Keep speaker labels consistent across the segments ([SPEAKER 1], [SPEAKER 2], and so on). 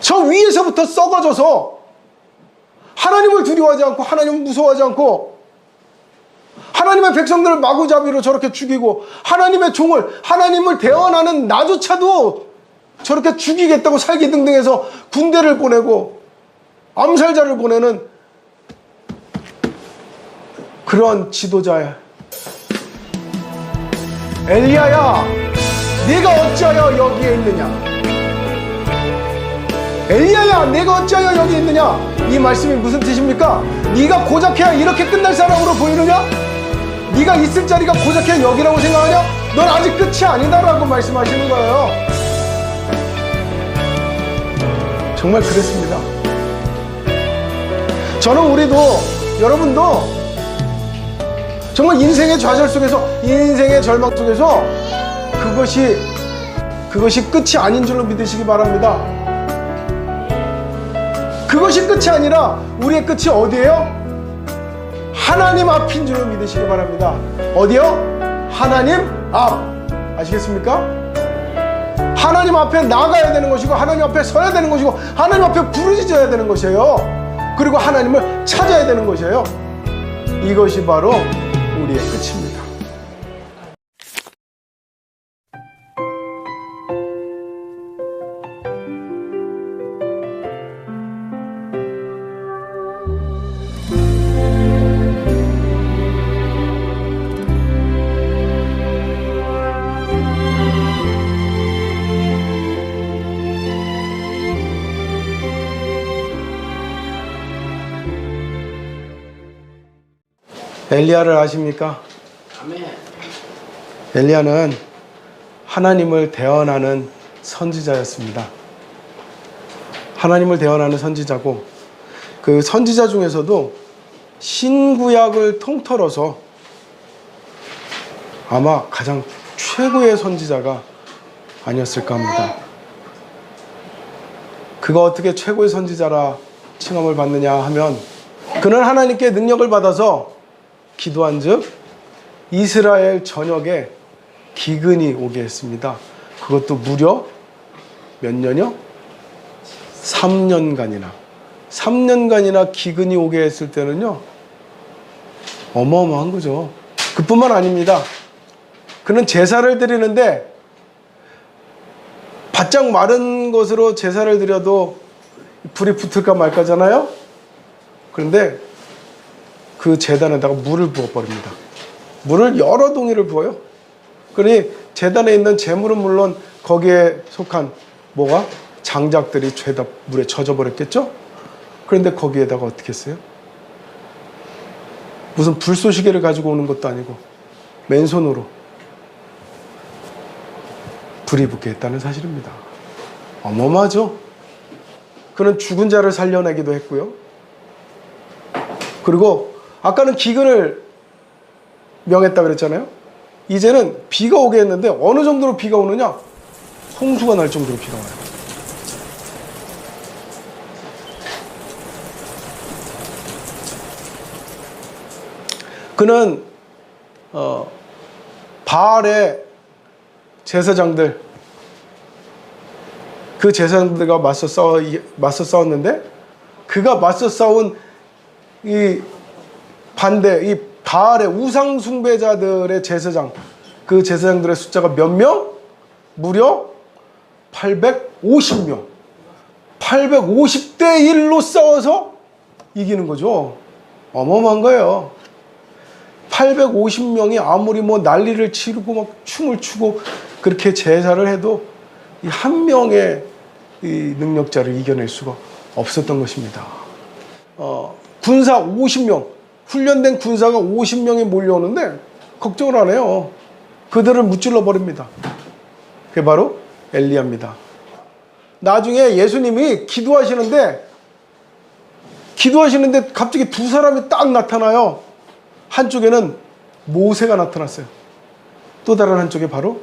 [SPEAKER 1] 저 위에서부터 썩어져서 하나님을 두려워하지 않고 하나님을 무서워하지 않고 하나님의 백성들을 마구잡이로 저렇게 죽이고 하나님의 종을 하나님을 대언하는 나조차도 저렇게 죽이겠다고 살기등등해서 군대를 보내고 암살자를 보내는 그런 지도자야. 엘리야야, 네가 어찌하여 여기에 있느냐? 엘리야야, 내가 어찌하여 여기 있느냐? 이 말씀이 무슨 뜻입니까? 네가 고작해야 이렇게 끝날 사람으로 보이느냐? 네가 있을 자리가 고작해야 여기라고 생각하냐? 넌 아직 끝이 아니다라고 말씀하시는 거예요. 정말 그랬습니다. 저는 우리도, 여러분도 정말 인생의 좌절 속에서, 인생의 절망 속에서 그것이 끝이 아닌 줄로 믿으시기 바랍니다. 그것이 끝이 아니라 우리의 끝이 어디예요? 하나님 앞인 줄로 믿으시기 바랍니다. 어디요? 하나님 앞. 아시겠습니까? 하나님 앞에 나가야 되는 것이고 하나님 앞에 서야 되는 것이고 하나님 앞에 부르짖어야 되는 것이에요. 그리고 하나님을 찾아야 되는 것이에요. 이것이 바로 우리의 끝입니다. 엘리야를 아십니까?
[SPEAKER 2] 아멘.
[SPEAKER 1] 엘리야는 하나님을 대언하는 선지자였습니다. 하나님을 대언하는 선지자고 그 선지자 중에서도 신구약을 통틀어서 아마 가장 최고의 선지자가 아니었을까 합니다. 그가 어떻게 최고의 선지자라 칭함을 받느냐 하면 그는 하나님께 능력을 받아서 기도한즉 이스라엘 전역에 기근이 오게 했습니다. 그것도 무려 몇 년이요? 3년간이나 기근이 오게 했을 때는요 어마어마한 거죠. 그뿐만 아닙니다. 그는 제사를 드리는데 바짝 마른 것으로 제사를 드려도 불이 붙을까 말까잖아요. 그런데 그 제단에다가 물을 부어버립니다. 물을 여러 동이를 부어요. 그러니 제단에 있는 제물은 물론 거기에 속한 뭐가? 장작들이 죄다 물에 젖어버렸겠죠? 그런데 거기에다가 어떻게 했어요? 무슨 불쏘시개를 가지고 오는 것도 아니고 맨손으로 불이 붙게 했다는 사실입니다. 어마어마하죠? 그는 죽은 자를 살려내기도 했고요. 그리고 아까는 기근을 명했다 그랬잖아요. 이제는 비가 오게 했는데 어느 정도로 비가 오느냐? 홍수가 날 정도로 비가 와요. 그는 바알의 제사장들, 그 제사장들과 맞서 싸웠는데 그가 맞서 싸운 이 바알의 우상 숭배자들의 제사장, 그 제사장들의 숫자가 몇 명? 무려 850명. 850대 1로 싸워서 이기는 거죠. 어마어마한 거예요. 850명이 아무리 뭐 난리를 치르고 막 춤을 추고 그렇게 제사를 해도 이 한 명의 이 능력자를 이겨낼 수가 없었던 것입니다. 군사 50명, 훈련된 군사가 50명이 몰려오는데 걱정을 안 해요. 그들을 무찔러 버립니다. 그게 바로 엘리야입니다. 나중에 예수님이 기도하시는데 갑자기 두 사람이 딱 나타나요. 한쪽에는 모세가 나타났어요. 또 다른 한쪽에 바로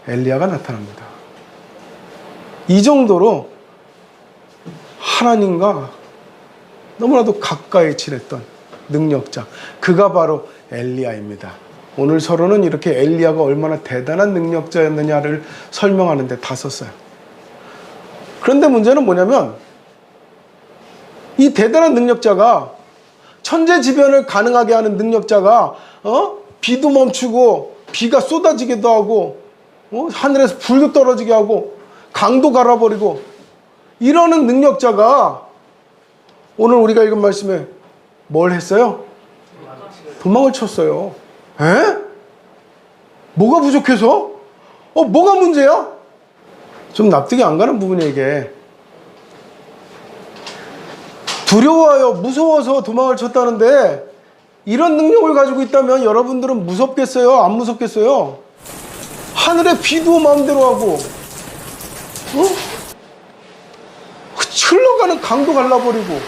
[SPEAKER 1] 엘리야가 나타납니다. 이 정도로 하나님과 너무나도 가까이 지냈던 능력자, 그가 바로 엘리야입니다. 오늘 서론은 이렇게 엘리야가 얼마나 대단한 능력자였느냐를 설명하는 데 다 썼어요. 그런데 문제는 뭐냐면 이 대단한 능력자가, 천재지변을 가능하게 하는 능력자가 비도 멈추고 비가 쏟아지기도 하고 하늘에서 불도 떨어지게 하고 강도 갈아버리고 이러는 능력자가 오늘 우리가 읽은 말씀에 뭘 했어요? 도망을 쳤어요. 에? 뭐가 부족해서? 뭐가 문제야? 좀 납득이 안 가는 부분이에요, 이게. 두려워요. 무서워서 도망을 쳤다는데 이런 능력을 가지고 있다면 여러분들은 무섭겠어요? 안 무섭겠어요? 하늘에 비도 마음대로 하고 흘러가는 강도 갈라버리고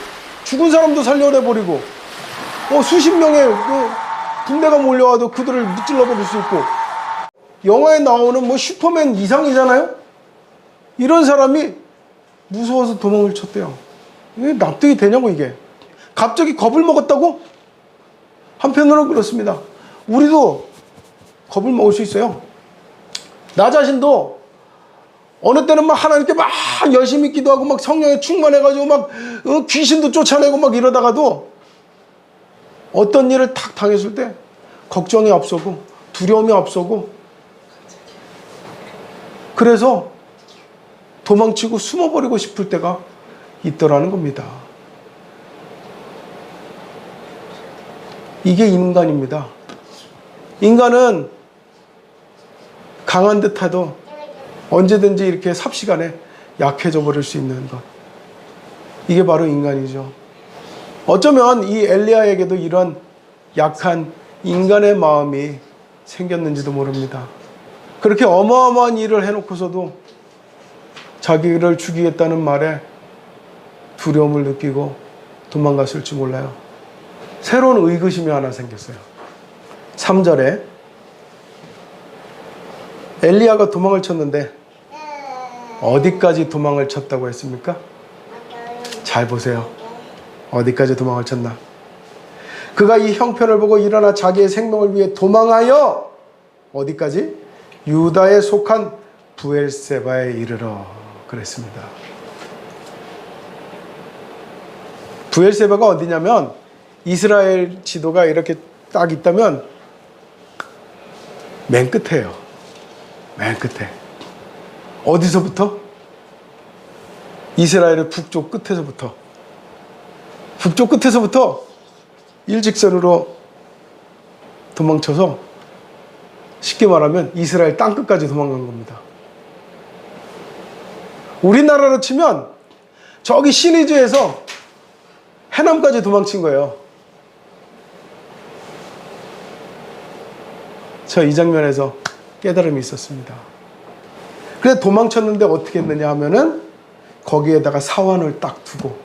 [SPEAKER 1] 죽은 사람도 살려내버리고 수십 명의 군대가 몰려와도 그들을 무찔러버릴 수 있고 영화에 나오는 뭐 슈퍼맨 이상이잖아요? 이런 사람이 무서워서 도망을 쳤대요. 이게 납득이 되냐고 이게. 갑자기 겁을 먹었다고? 한편으로는 그렇습니다. 우리도 겁을 먹을 수 있어요. 나 자신도 어느 때는 막 하나님께 막 열심히 기도하고 막 성령에 충만해가지고 막 귀신도 쫓아내고 막 이러다가도 어떤 일을 탁 당했을 때 걱정이 앞서고 두려움이 앞서고 그래서 도망치고 숨어버리고 싶을 때가 있더라는 겁니다. 이게 인간입니다. 인간은 강한 듯해도 언제든지 이렇게 삽시간에 약해져 버릴 수 있는 것. 이게 바로 인간이죠. 어쩌면 이 엘리야에게도 이런 약한 인간의 마음이 생겼는지도 모릅니다. 그렇게 어마어마한 일을 해놓고서도 자기를 죽이겠다는 말에 두려움을 느끼고 도망갔을지 몰라요. 새로운 의구심이 하나 생겼어요. 3절에 엘리야가 도망을 쳤는데 어디까지 도망을 쳤다고 했습니까? 잘 보세요. 어디까지 도망을 쳤나? 그가 이 형편을 보고 일어나 자기의 생명을 위해 도망하여 어디까지? 유다에 속한 브엘세바에 이르러 그랬습니다. 브엘세바가 어디냐면 이스라엘 지도가 이렇게 딱 있다면 맨 끝에요. 맨 끝에. 어디서부터? 이스라엘의 북쪽 끝에서부터. 북쪽 끝에서부터 일직선으로 도망쳐서 쉽게 말하면 이스라엘 땅끝까지 도망간 겁니다. 우리나라로 치면 저기 시리즈에서 해남까지 도망친 거예요. 저 이 장면에서 깨달음이 있었습니다. 그래서 도망쳤는데 어떻게 했느냐 하면은 거기에다가 사환을 딱 두고,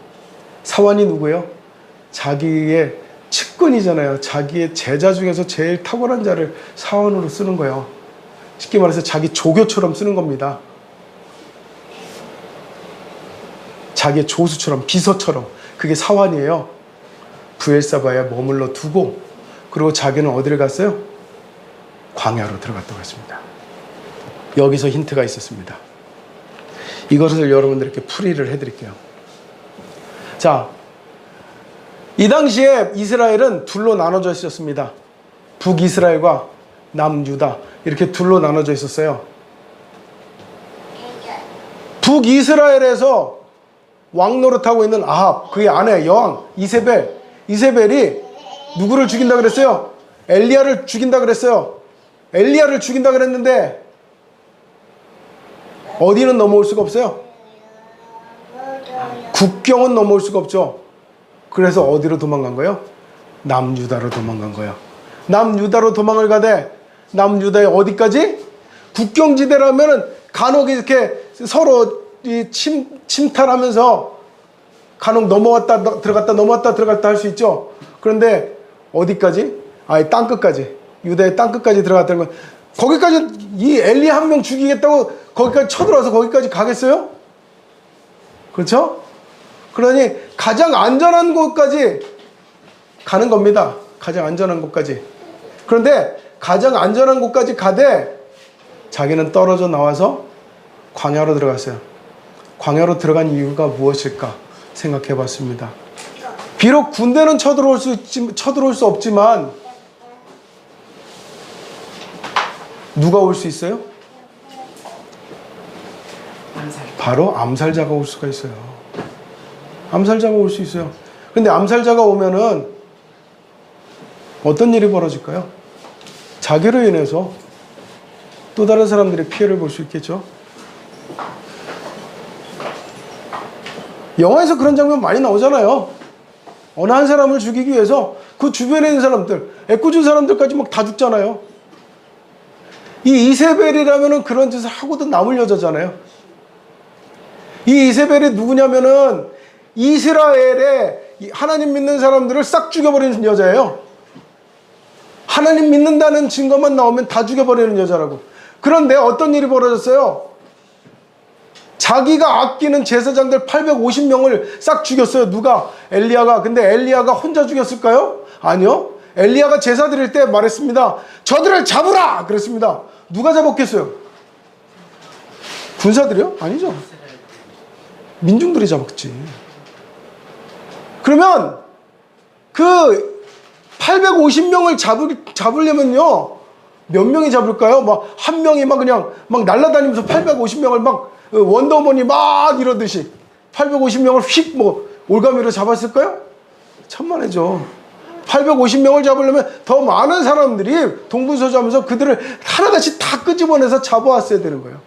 [SPEAKER 1] 사환이 누구예요? 자기의 측근이잖아요. 자기의 제자 중에서 제일 탁월한 자를 사환으로 쓰는 거예요. 쉽게 말해서 자기 조교처럼 쓰는 겁니다. 자기의 조수처럼, 비서처럼. 그게 사환이에요. 브엘사바에 머물러 두고, 그리고 자기는 어디를 갔어요? 광야로 들어갔다고 했습니다. 여기서 힌트가 있었습니다. 이것을 여러분들께 풀이를 해드릴게요. 자, 이 당시에 이스라엘은 둘로 나눠져 있었습니다. 북이스라엘과 남유다, 이렇게 둘로 나눠져 있었어요. 북이스라엘에서 왕 노릇하고 있는 아합, 그의 아내 여왕 이세벨이 누구를 죽인다 그랬어요? 엘리야를 죽인다 그랬어요. 엘리야를 죽인다 그랬는데 어디는 넘어올 수가 없어요? 국경은 넘어올 수가 없죠. 그래서 어디로 도망간 거예요? 남유다로 도망간 거예요. 남유다로 도망을 가되, 남유다의 어디까지? 국경지대라면은 간혹 이렇게 서로 침탈하면서 간혹 넘어왔다 들어갔다 넘어왔다 들어갔다 할 수 있죠. 그런데 어디까지? 아예 땅끝까지, 유다의 땅끝까지 들어갔다는 건, 거기까지 이 엘리 한 명 죽이겠다고 거기까지 쳐들어와서 거기까지 가겠어요? 그렇죠? 그러니 가장 안전한 곳까지 가는 겁니다. 가장 안전한 곳까지. 그런데 가장 안전한 곳까지 가되 자기는 떨어져 나와서 광야로 들어갔어요. 광야로 들어간 이유가 무엇일까 생각해 봤습니다. 비록 군대는 쳐들어올 수 없지만 누가 올 수 있어요? 바로 암살자가 올 수가 있어요. 암살자가 올 수 있어요. 근데 암살자가 오면은 어떤 일이 벌어질까요? 자기로 인해서 또 다른 사람들의 피해를 볼 수 있겠죠. 영화에서 그런 장면 많이 나오잖아요. 어느 한 사람을 죽이기 위해서 그 주변에 있는 사람들, 애꿎은 사람들까지 막 다 죽잖아요. 이 이세벨이라면은 그런 짓을 하고도 남을 여자잖아요. 이 이세벨이 누구냐면은 이스라엘에 하나님 믿는 사람들을 싹 죽여버리는 여자예요. 하나님 믿는다는 증거만 나오면 다 죽여버리는 여자라고. 그런데 어떤 일이 벌어졌어요? 자기가 아끼는 제사장들 850명을 싹 죽였어요. 누가? 엘리야가. 근데 엘리야가 혼자 죽였을까요? 아니요. 엘리야가 제사 드릴 때 말했습니다. 저들을 잡으라! 그랬습니다. 누가 잡았겠어요? 군사들이요? 아니죠. 민중들이 잡았지. 그러면 그 850명을 잡으려면요, 몇 명이 잡을까요? 막 한 명이 막 그냥 막 날아다니면서 850명을 막 원더우먼이 막 이러듯이 850명을 휙 뭐 올가미로 잡았을까요? 천만에죠. 850명을 잡으려면 더 많은 사람들이 동분서주하면서 그들을 하나같이 다 끄집어내서 잡아왔어야 되는 거예요.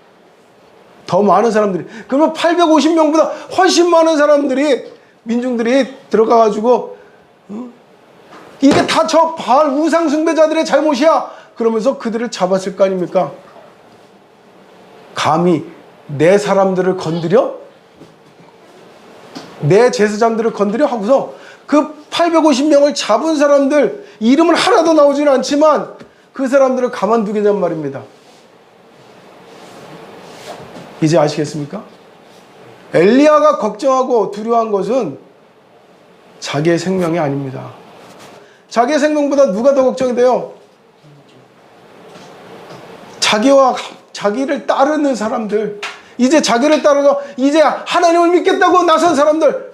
[SPEAKER 1] 더 많은 사람들이. 그러면 850명보다 훨씬 많은 사람들이, 민중들이 들어가가지고 이게 다 저 바알 우상 숭배자들의 잘못이야 그러면서 그들을 잡았을 거 아닙니까? 감히 내 사람들을 건드려? 내 제사장들을 건드려? 하고서 그 850명을 잡은 사람들 이름은 하나도 나오지는 않지만 그 사람들을 가만두겠냔 말입니다. 이제 아시겠습니까? 엘리야가 걱정하고 두려워한 것은 자기의 생명이 아닙니다. 자기의 생명보다 누가 더 걱정이 돼요? 자기를 따르는 사람들, 이제 자기를 따라서 이제 하나님을 믿겠다고 나선 사람들,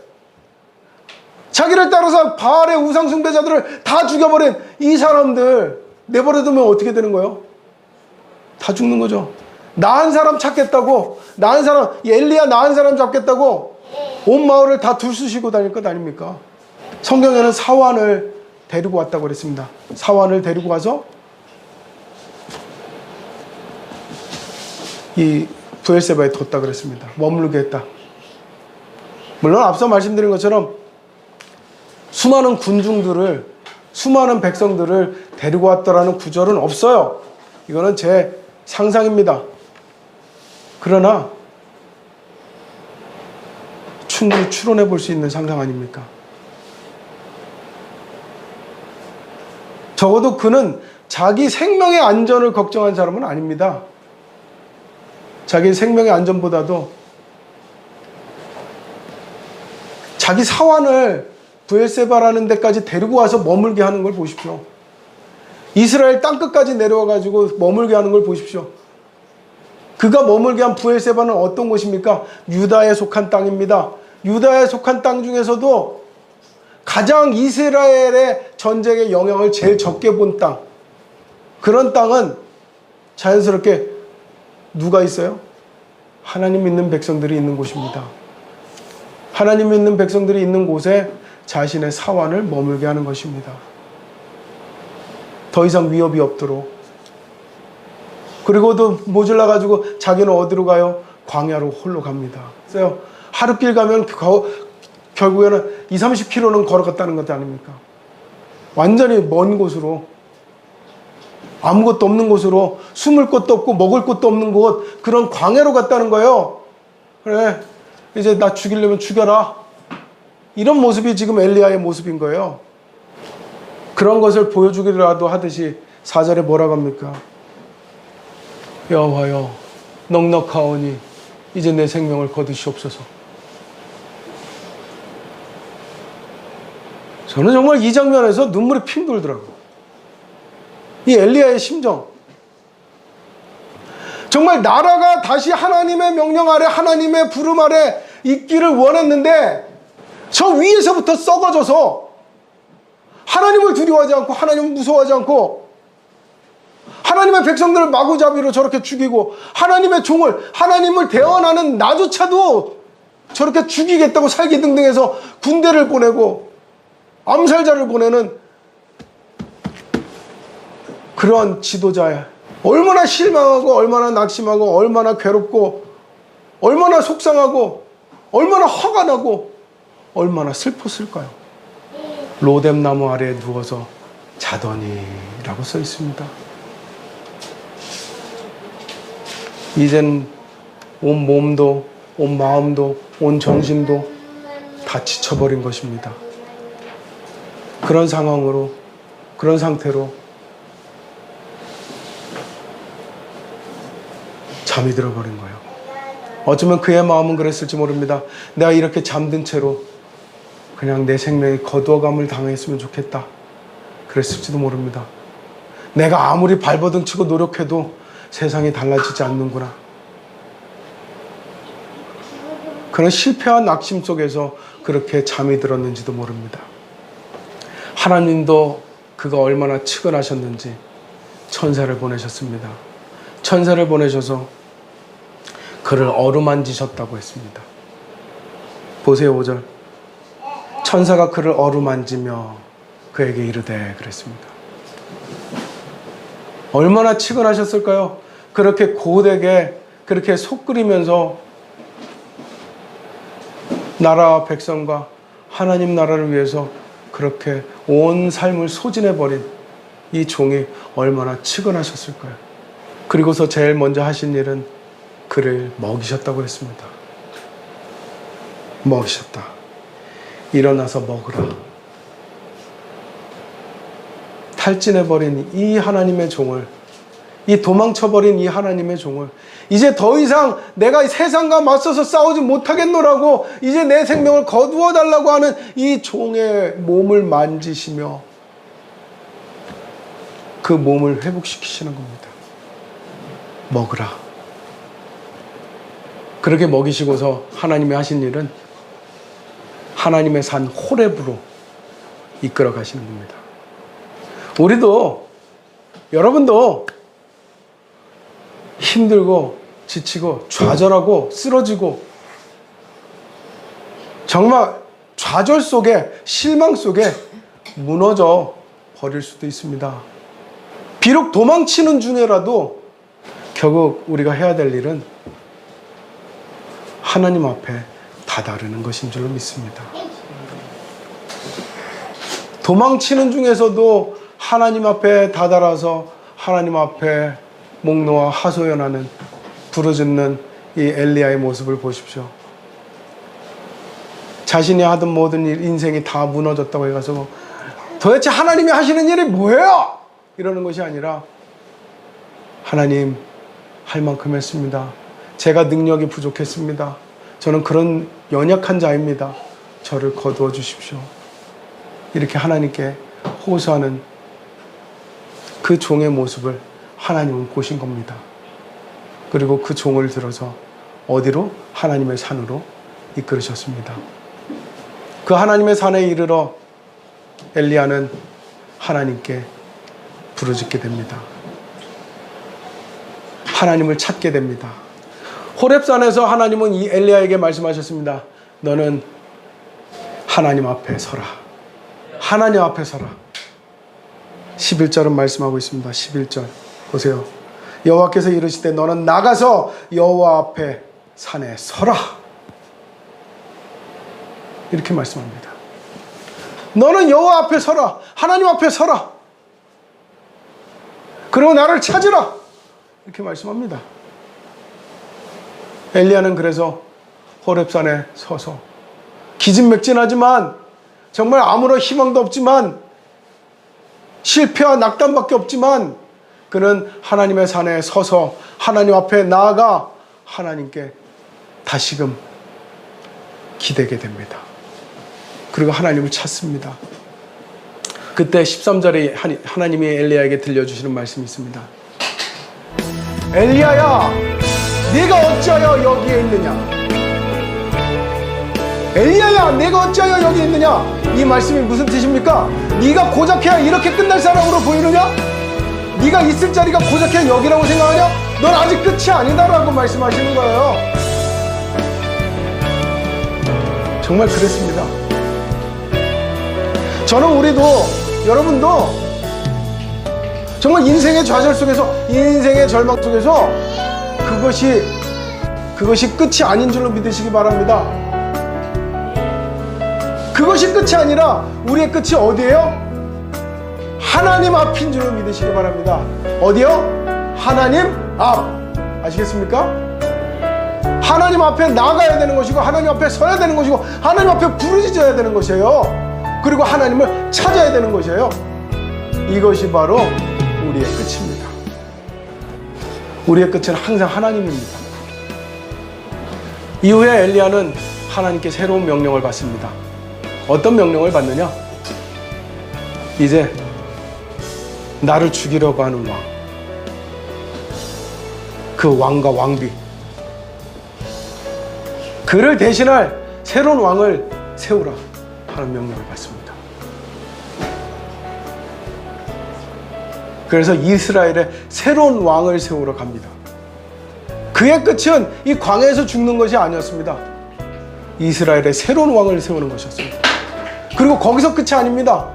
[SPEAKER 1] 자기를 따라서 바알의 우상 숭배자들을 다 죽여버린 이 사람들 내버려두면 어떻게 되는 거예요? 다 죽는 거죠. 나은 사람 찾겠다고, 나은 사람, 엘리야 나은 사람 잡겠다고 온 마을을 다 둘쑤시고 다닐 것 아닙니까? 성경에는 사환을 데리고 왔다고 그랬습니다. 사환을 데리고 가서 이 브엘세바에 뒀다 그랬습니다. 머물게 했다. 물론 앞서 말씀드린 것처럼 수많은 군중들을, 수많은 백성들을 데리고 왔다라는 구절은 없어요. 이거는 제 상상입니다. 그러나 충분히 추론해 볼 수 있는 상상 아닙니까? 적어도 그는 자기 생명의 안전을 걱정한 사람은 아닙니다. 자기 생명의 안전보다도 자기 사환을 브엘세바라는 데까지 데리고 와서 머물게 하는 걸 보십시오. 이스라엘 땅끝까지 내려와가지고 머물게 하는 걸 보십시오. 그가 머물게 한 브엘세바는 어떤 곳입니까? 유다에 속한 땅입니다. 유다에 속한 땅 중에서도 가장 이스라엘의 전쟁의 영향을 제일 적게 본 땅, 그런 땅은 자연스럽게 누가 있어요? 하나님 믿는 백성들이 있는 곳입니다. 하나님 믿는 백성들이 있는 곳에 자신의 사환을 머물게 하는 것입니다. 더 이상 위협이 없도록. 그리고도 모질라가지고 자기는 어디로 가요? 광야로 홀로 갑니다. 그래서 하루길 가면 결국에는 20-30km는 걸어갔다는 것 아닙니까? 완전히 먼 곳으로, 아무것도 없는 곳으로, 숨을 곳도 없고 먹을 곳도 없는 곳, 그런 광야로 갔다는 거예요. 그래, 이제 나 죽이려면 죽여라. 이런 모습이 지금 엘리야의 모습인 거예요. 그런 것을 보여주기라도 하듯이 4절에 뭐라고 합니까? 여호와여, 넉넉하오니 이제 내 생명을 거두시옵소서. 저는 정말 이 장면에서 눈물이 핑 돌더라고요. 이 엘리야의 심정. 정말 나라가 다시 하나님의 명령 아래, 하나님의 부름 아래 있기를 원했는데 저 위에서부터 썩어져서 하나님을 두려워하지 않고 하나님을 무서워하지 않고 하나님의 백성들을 마구잡이로 저렇게 죽이고 하나님의 종을, 하나님을 대언하는 나조차도 저렇게 죽이겠다고 살기등등해서 군대를 보내고 암살자를 보내는 그런 지도자야. 얼마나 실망하고 얼마나 낙심하고 얼마나 괴롭고 얼마나 속상하고 얼마나 화가 나고 얼마나 슬펐을까요? 로뎀나무 아래에 누워서 자더니 라고 써 있습니다. 이젠 온 몸도 온 마음도 온 정신도 다 지쳐버린 것입니다. 그런 상황으로, 그런 상태로 잠이 들어버린 거예요. 어쩌면 그의 마음은 그랬을지 모릅니다. 내가 이렇게 잠든 채로 그냥 내 생명이 거두어감을 당했으면 좋겠다. 그랬을지도 모릅니다. 내가 아무리 발버둥 치고 노력해도 세상이 달라지지 않는구나. 그런 실패한 낙심 속에서 그렇게 잠이 들었는지도 모릅니다. 하나님도 그가 얼마나 측은하셨는지 천사를 보내셨습니다. 천사를 보내셔서 그를 어루만지셨다고 했습니다. 보세요, 5절. 천사가 그를 어루만지며 그에게 이르되 그랬습니다. 얼마나 측은하셨을까요? 그렇게 고되게 그렇게 속 끓이면서 나라와 백성과 하나님 나라를 위해서 그렇게 온 삶을 소진해버린 이 종이 얼마나 측은하셨을까요? 그리고서 제일 먼저 하신 일은 그를 먹이셨다고 했습니다. 먹이셨다. 일어나서 먹으라. 탈진해버린 이 하나님의 종을, 이 도망쳐버린 이 하나님의 종을 이제 더 이상 내가 세상과 맞서서 싸우지 못하겠노라고 이제 내 생명을 거두어 달라고 하는 이 종의 몸을 만지시며 그 몸을 회복시키시는 겁니다. 먹으라. 그렇게 먹이시고서 하나님이 하신 일은 하나님의 산 호렙으로 이끌어 가시는 겁니다. 우리도, 여러분도 힘들고 지치고 좌절하고 쓰러지고 정말 좌절 속에, 실망 속에 무너져 버릴 수도 있습니다. 비록 도망치는 중에라도 결국 우리가 해야 될 일은 하나님 앞에 다다르는 것인 줄로 믿습니다. 도망치는 중에서도 하나님 앞에 다다라서 하나님 앞에 목 놓아 하소연하는, 부르짖는 이 엘리야의 모습을 보십시오. 자신이 하던 모든 일, 인생이 다 무너졌다고 해가지고 도대체 하나님이 하시는 일이 뭐예요? 이러는 것이 아니라 하나님, 할 만큼 했습니다. 제가 능력이 부족했습니다. 저는 그런 연약한 자입니다. 저를 거두어 주십시오. 이렇게 하나님께 호소하는 그 종의 모습을 하나님은 보신 겁니다. 그리고 그 종을 들어서 어디로? 하나님의 산으로 이끌으셨습니다. 그 하나님의 산에 이르러 엘리야는 하나님께 부르짖게 됩니다. 하나님을 찾게 됩니다. 호렙산에서 하나님은 이 엘리야에게 말씀하셨습니다. 너는 하나님 앞에 서라. 하나님 앞에 서라. 11절은 말씀하고 있습니다. 11절 보세요. 여호와께서 이르시되 너는 나가서 여호와 앞에 산에 서라. 이렇게 말씀합니다. 너는 여호와 앞에 서라. 하나님 앞에 서라. 그리고 나를 찾으라. 이렇게 말씀합니다. 엘리야는 그래서 호렙산에 서서 기진맥진하지만 정말 아무런 희망도 없지만 실패와 낙담밖에 없지만 그는 하나님의 산에 서서 하나님 앞에 나아가 하나님께 다시금 기대게 됩니다. 그리고 하나님을 찾습니다. 그때 13절에 하나님이 엘리야에게 들려주시는 말씀이 있습니다. 엘리야야, 네가 어찌하여 여기에 있느냐? 엘리야야, 내가 어찌하여 여기 있느냐? 이 말씀이 무슨 뜻입니까? 네가 고작해야 이렇게 끝날 사람으로 보이느냐? 네가 있을 자리가 고작해야 여기라고 생각하냐? 넌 아직 끝이 아니다라고 말씀하시는 거예요. 정말 그랬습니다. 저는 우리도, 여러분도 정말 인생의 좌절 속에서, 인생의 절망 속에서 그것이 끝이 아닌 줄로 믿으시기 바랍니다. 그것이 끝이 아니라 우리의 끝이 어디예요? 하나님 앞인 줄로 믿으시기 바랍니다. 어디요? 하나님 앞. 아시겠습니까? 하나님 앞에 나가야 되는 것이고, 하나님 앞에 서야 되는 것이고, 하나님 앞에 부르짖어야 되는 것이에요. 그리고 하나님을 찾아야 되는 것이에요. 이것이 바로 우리의 끝입니다. 우리의 끝은 항상 하나님입니다. 이후에 엘리야는 하나님께 새로운 명령을 받습니다. 어떤 명령을 받느냐? 이제 나를 죽이려고 하는 왕, 그 왕과 왕비, 그를 대신할 새로운 왕을 세우라 하는 명령을 받습니다. 그래서 이스라엘의 새로운 왕을 세우러 갑니다. 그의 끝은 이 광야에서 죽는 것이 아니었습니다. 이스라엘의 새로운 왕을 세우는 것이었습니다. 그리고 거기서 끝이 아닙니다.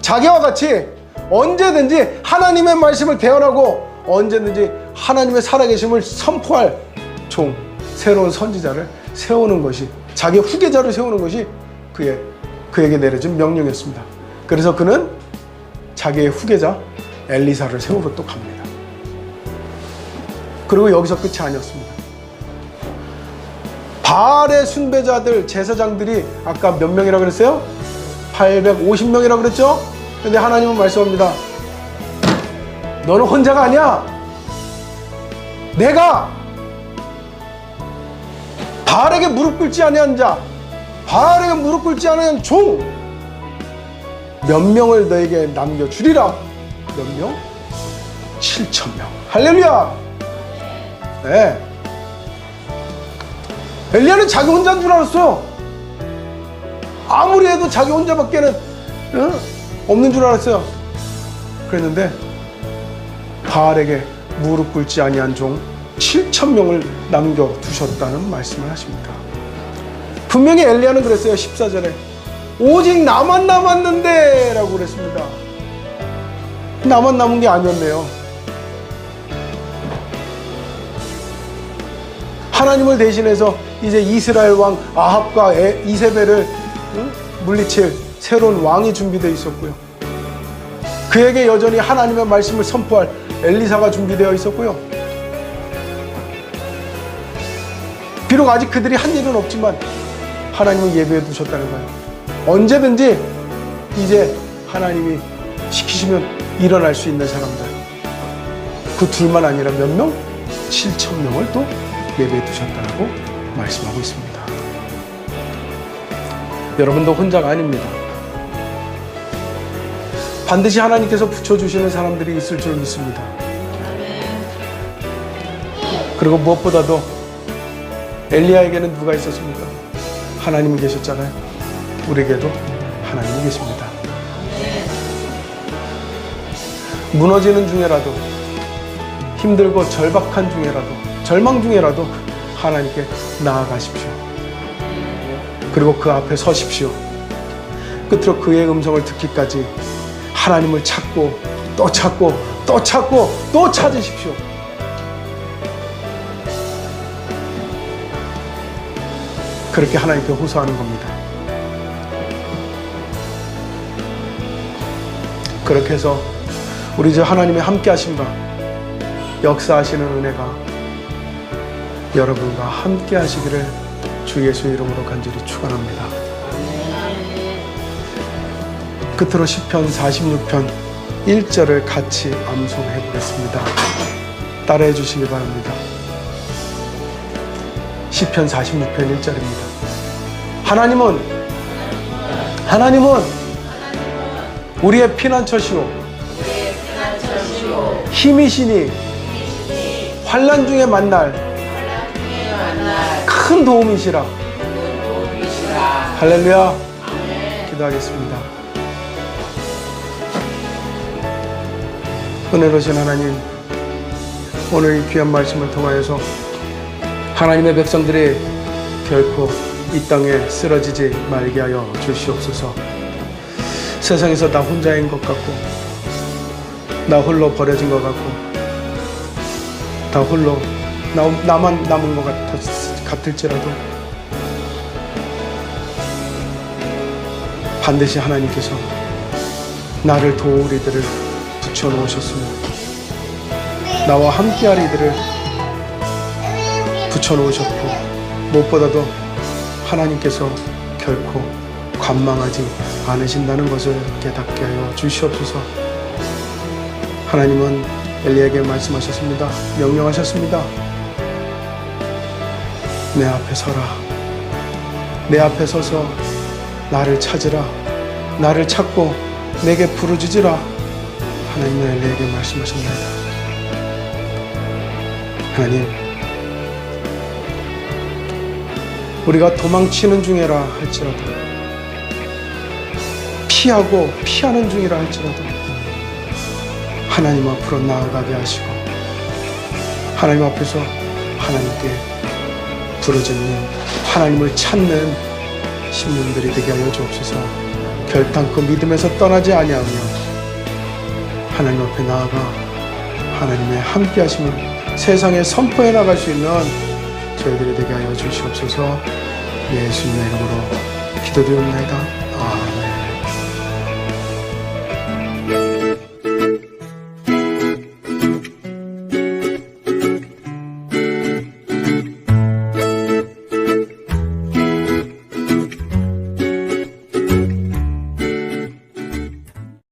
[SPEAKER 1] 자기와 같이 언제든지 하나님의 말씀을 대언하고 언제든지 하나님의 살아계심을 선포할 종, 새로운 선지자를 세우는 것이, 자기의 후계자를 세우는 것이 그에게 내려진 명령이었습니다. 그래서 그는 자기의 후계자 엘리사를 세우러 또 갑니다. 그리고 여기서 끝이 아니었습니다. 바알의 숭배자들, 제사장들이 아까 몇 명이라고 그랬어요? 850명이라고 그랬죠? 근데 하나님은 말씀합니다. 너는 혼자가 아니야. 내가 바알에게 무릎 꿇지 아니한 자, 바알에게 무릎 꿇지 아니한 종, 몇 명을 너에게 남겨주리라. 몇 명? 7,000명. 할렐루야. 네. 엘리야는 자기 혼자인 줄 알았어요. 아무리 해도 자기 혼자밖에는 없는 줄 알았어요. 그랬는데 바알에게 무릎 꿇지 아니한 종 7,000명을 남겨두셨다는 말씀을 하십니다. 분명히 엘리야는 그랬어요. 14절에 오직 나만 남았는데 라고 그랬습니다. 나만 남은 게 아니었네요. 하나님을 대신해서 이제 이스라엘 왕 아합과 이세벨을 물리칠 새로운 왕이 준비되어 있었고요. 그에게 여전히 하나님의 말씀을 선포할 엘리사가 준비되어 있었고요. 비록 아직 그들이 한 일은 없지만 하나님은 예배해 두셨다는 거예요. 언제든지 이제 하나님이 시키시면 일어날 수 있는 사람들, 그 둘만 아니라 몇 명? 7,000명을 또 예배해 두셨다고 말씀하고 있습니다. 여러분도 혼자가 아닙니다. 반드시 하나님께서 붙여주시는 사람들이 있을 줄 믿습니다. 그리고 무엇보다도 엘리야에게는 누가 있었습니까? 하나님이 계셨잖아요. 우리에게도 하나님이 계십니다. 무너지는 중에라도, 힘들고 절박한 중에라도, 절망 중에라도 하나님께 나아가십시오. 그리고 그 앞에 서십시오. 끝으로 그의 음성을 듣기까지 하나님을 찾고 또 찾고 또 찾고 또 찾으십시오. 그렇게 하나님께 호소하는 겁니다. 그렇게 해서 우리 저 하나님의 함께 하심과 역사하시는 은혜가 여러분과 함께 하시기를 주 예수의 이름으로 간절히 축원합니다. 끝으로 시편 46편 1절을 같이 암송해 보겠습니다. 따라해 주시기 바랍니다. 시편 46편 1절입니다. 하나님은 우리의 피난처시오 힘이시니 환난 중에 만날 큰 도움이시라. 할렐루야. 기도하겠습니다. 은혜로우신 하나님, 오늘 이 귀한 말씀을 통하여서 하나님의 백성들이 결코 이 땅에 쓰러지지 말게 하여 주시옵소서. 세상에서 나 혼자인 것 같고, 나 홀로 버려진 것 같고, 나 홀로 나만 남은 것 같을지라도 반드시 하나님께서 나를 도울 이들을 붙여놓으셨으며 나와 함께할 이들을 붙여놓으셨고, 무엇보다도 하나님께서 결코 관망하지 않으신다는 것을 깨닫게 하여 주시옵소서. 하나님은 엘리에게 말씀하셨습니다. 명령하셨습니다. 내 앞에 서라. 내 앞에 서서 나를 찾으라. 나를 찾고 내게 부르짖으라. 하나님은 엘리에게 말씀하셨습니다. 하나님, 우리가 도망치는 중이라 할지라도, 피하고 피하는 중이라 할지라도 하나님 앞으로 나아가게 하시고, 하나님 앞에서 하나님께 부르짖는, 하나님을 찾는 심령들이 되게 하여 주옵소서. 결단코 믿음에서 떠나지 아니하며 하나님 앞에 나아가 하나님의 함께 하심을 세상에 선포해 나갈 수 있는 저희들이 되게 하여 주시옵소서. 예수님의 이름으로 기도드립니다.